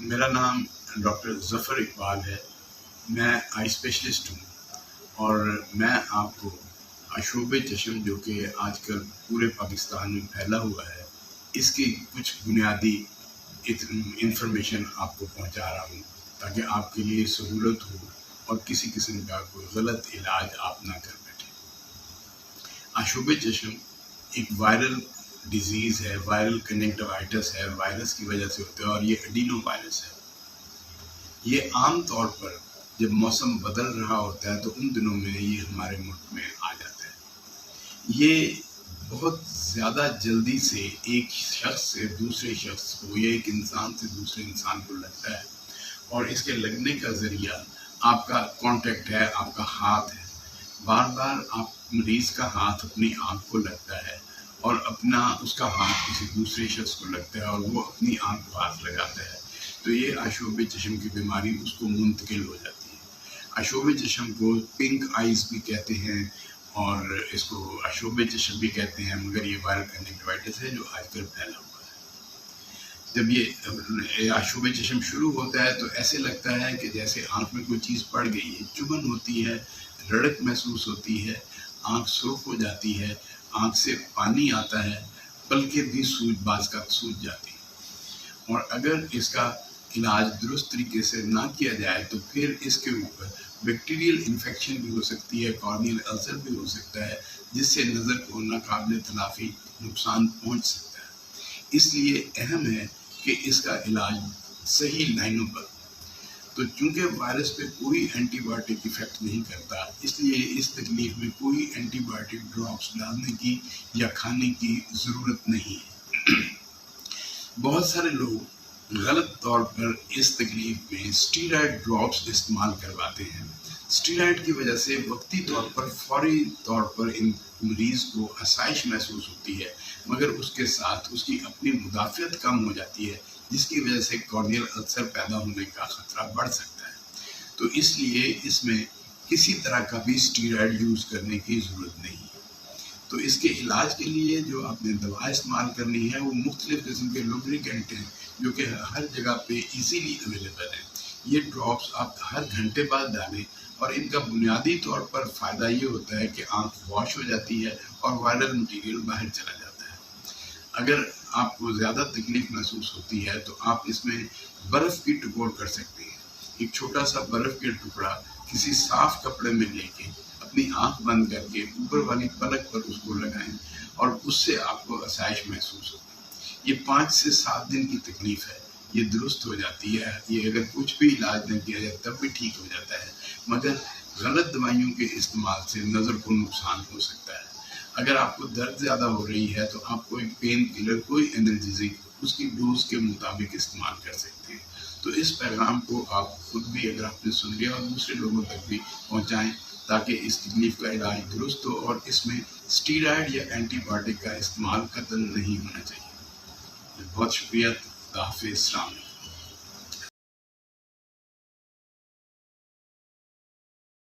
मेरा नाम डॉक्टर ज़फ़र इकबाल है। मैं आई स्पेशलिस्ट हूँ और मैं आपको आशोब चश्म जो कि आजकल पूरे पाकिस्तान में फैला हुआ है, इसकी कुछ बुनियादी इंफॉर्मेशन आपको पहुँचा रहा हूँ ताकि आपके लिए सहूलत हो और किसी किस्म का कोई गलत इलाज आप ना कर बैठें। आशोब चश्म एक वायरल डिजीज़ है, वायरल कंजक्टिवाइटिस है, वायरस की वजह से होता है और ये एडिनो वायरस है। ये आम तौर पर जब मौसम बदल रहा होता है तो उन दिनों में ये हमारे मुल्क में आ जाता है। ये बहुत ज़्यादा जल्दी से एक शख्स से दूसरे शख्स को या एक इंसान से दूसरे इंसान को लगता है और इसके लगने का ज़रिया आपका कांटेक्ट है, आपका हाथ है। बार बार आप मरीज़ का हाथ अपनी आँख को लगता है और उसका हाथ किसी दूसरे शख्स को लगता है और वो अपनी आँख को हाथ लगाता है, तो ये आशोब चश्म की बीमारी उसको मुंतकिल हो जाती है। आशोब चश्म को पिंक आइज़ भी कहते हैं और इसको आशोब चश्म भी कहते हैं, मगर ये वायरल कंजक्टिवाइटिस है जो आजकल फैला हुआ है। जब ये आशोब चश्म शुरू होता है तो ऐसे लगता है कि जैसे आँख में कोई चीज़ पड़ गई है, चुभन होती है, रड़क महसूस होती है, आँख सुर्ख हो जाती है, आँख से पानी आता है, पलकें भी बाज़ का सूज जाती हैं। और अगर इसका इलाज दुरुस्त तरीके से ना किया जाए तो फिर इसके ऊपर बैक्टीरियल इन्फेक्शन भी हो सकती है, कॉर्नियल अल्सर भी हो सकता है, जिससे नज़र को नाकाबिल तलाफ़ी नुकसान पहुंच सकता है। इसलिए अहम है कि इसका इलाज सही लाइनों पर, तो चूँकि वायरस पे कोई एंटीबायोटिक इफ़ेक्ट नहीं करता, इसलिए इस तकलीफ़ में कोई एंटीबायोटिक ड्रॉप्स डालने की या खाने की ज़रूरत नहीं है। बहुत सारे लोग गलत तौर पर इस तकलीफ़ में स्टीरॉयड ड्रॉप्स इस्तेमाल करवाते हैं। स्टीरॉयड की वजह से वक्ती तौर पर फौरी तौर पर इन मरीज़ को आसाइश महसूस होती है, मगर उसके साथ उसकी अपनी मुदाफ़ियत कम हो जाती है, जिसकी वजह से कॉर्नियल अल्सर पैदा होने का ख़तरा बढ़ सकता है। तो इसलिए इसमें किसी तरह का भी स्टीरॉयड यूज़ करने की ज़रूरत नहीं है। तो इसके इलाज के लिए जो आपने दवा इस्तेमाल करनी है वो मुख्तलिफ़ किस्म के लुब्रिकेंट हैं जो कि हर जगह पे इजीली अवेलेबल हैं। ये ड्रॉप्स आप हर घंटे बाद डालें और इनका बुनियादी तौर पर फ़ायदा ये होता है कि आँख वॉश हो जाती है और वायरल मटीरियल बाहर चला जाता है। अगर आपको ज़्यादा तकलीफ़ महसूस होती है तो आप इसमें बर्फ़ की टुकड़ कर सकते हैं। एक छोटा सा बर्फ़ का टुकड़ा किसी साफ़ कपड़े में लेके अपनी आँख बंद करके ऊपर वाली पलक पर उसको लगाएं और उससे आपको आसाइश महसूस होगी। ये 5 से 7 दिन की तकलीफ़ है, ये दुरुस्त हो जाती है। ये अगर कुछ भी इलाज न किया जाए तब भी ठीक हो जाता है, मगर गलत दवाइयों के इस्तेमाल से नज़र को नुकसान हो सकता है। अगर आपको दर्द ज़्यादा हो रही है तो आप कोई पेन किलर, कोई एनाल्जेसिक उसकी डोज के मुताबिक इस्तेमाल कर सकते हैं। तो इस पैगाम को आप खुद भी अगर आपने सुन लिया और दूसरे लोगों तक भी पहुँचाएँ ताकि इस तकलीफ़ का इलाज दुरुस्त हो और इसमें स्टीरॉयड या एंटीबायोटिक का इस्तेमाल कतई नहीं होना चाहिए। बहुत शुक्रिया। खुदा हाफ़िज़।